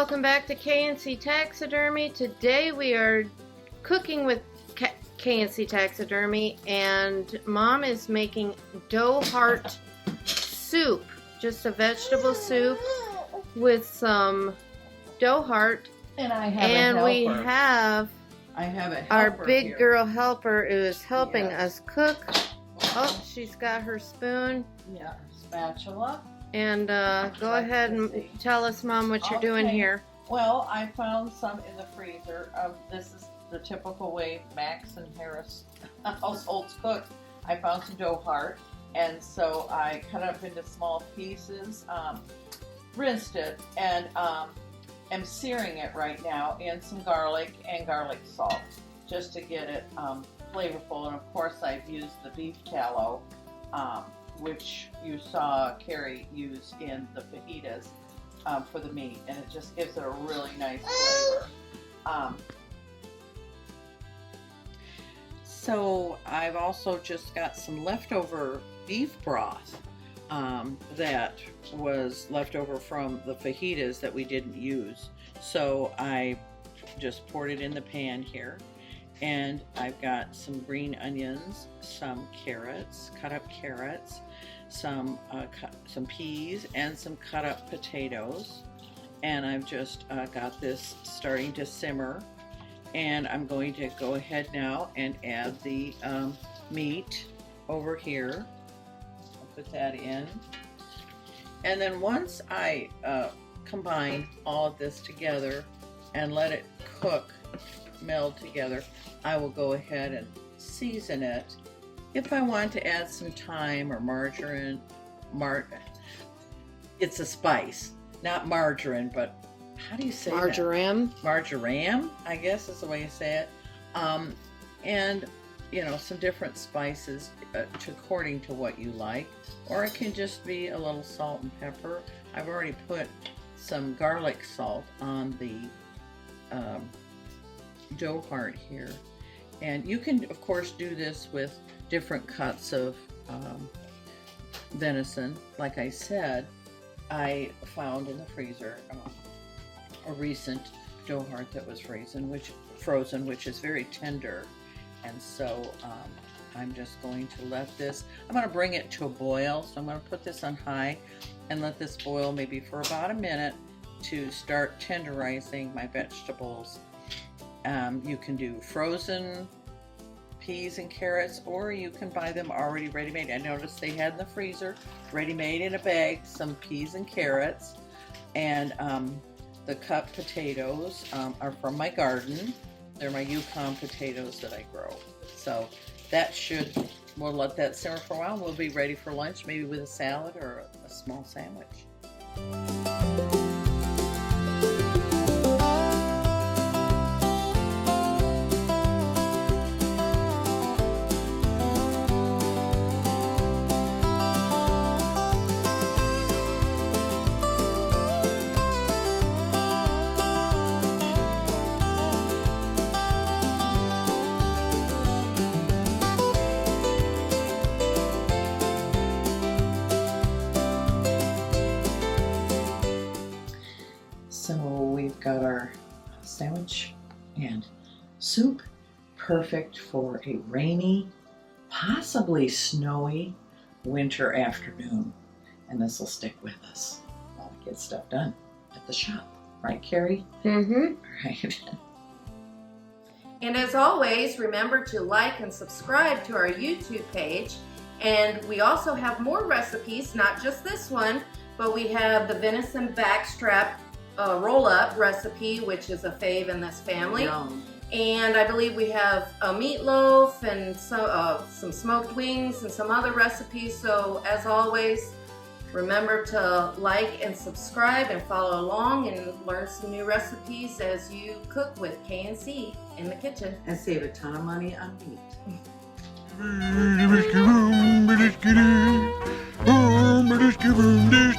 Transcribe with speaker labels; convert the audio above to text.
Speaker 1: welcome back to K&C Taxidermy. Today we are cooking with K&C Taxidermy, and Mom is making Doe Heart Soup, just a vegetable soup with some doe heart.
Speaker 2: And I have
Speaker 1: we have our big
Speaker 2: here.
Speaker 1: girl helper who is helping us cook. Oh, she's got her spoon.
Speaker 2: Yeah, spatula.
Speaker 1: And go ahead and tell us, Mom, what you're doing here.
Speaker 2: Well, I found some in the freezer. This is the typical way Max and Harris households cook. I found some doe heart, and so I cut it up into small pieces, rinsed it, and am searing it right now in some garlic and garlic salt, just to get it flavorful. And of course, I've used the beef tallow, which you saw Carrie use in the fajitas for the meat, and it just gives it a really nice flavor. So I've also just got some leftover beef broth that was left over from the fajitas that we didn't use. So I just poured it in the pan here. And I've got some green onions, some carrots, cut up carrots, some peas, and some cut up potatoes. And I've just got this starting to simmer. And I'm going to go ahead now and add the meat over here. I'll put that in. And then once I combine all of this together and let it cook, meld together, I will go ahead and season it. If I want to add some thyme or margarine, it's a spice, not margarine, but how do you say
Speaker 1: marjoram?
Speaker 2: That? Marjoram, I guess is the way you say it. And you know, some different spices according to what you like, or it can just be a little salt and pepper. I've already put some garlic salt on the doe heart here, and you can of course do this with different cuts of venison. Like I said, I found in the freezer a recent doe heart that was frozen, which is very tender, and so I'm just going to let this, I'm going to bring it to a boil. So I'm going to put this on high and let this boil maybe for about a minute to start tenderizing my vegetables. You can do frozen peas and carrots, or you can buy them already ready-made. I noticed they had in the freezer, ready-made in a bag, some peas and carrots. And the cut potatoes are from my garden. They're my Yukon potatoes that I grow. So that we'll let that simmer for a while. We'll be ready for lunch, maybe with a salad or a small sandwich. So we've got our sandwich and soup, perfect for a rainy, possibly snowy winter afternoon. And this will stick with us while we get stuff done at the shop. Right, Carrie?
Speaker 1: Mm-hmm.
Speaker 2: All right.
Speaker 1: And as always, remember to like and subscribe to our YouTube page. And we also have more recipes, not just this one, but we have the venison backstrap roll-up recipe, which is a fave in this family.
Speaker 2: Yum.
Speaker 1: And I believe we have a meatloaf and some smoked wings and some other recipes. So as always, remember to like and subscribe and follow along and learn some new recipes as you cook with K&C in the kitchen.
Speaker 2: And save a ton of money on meat.
Speaker 3: Let's give 'em this.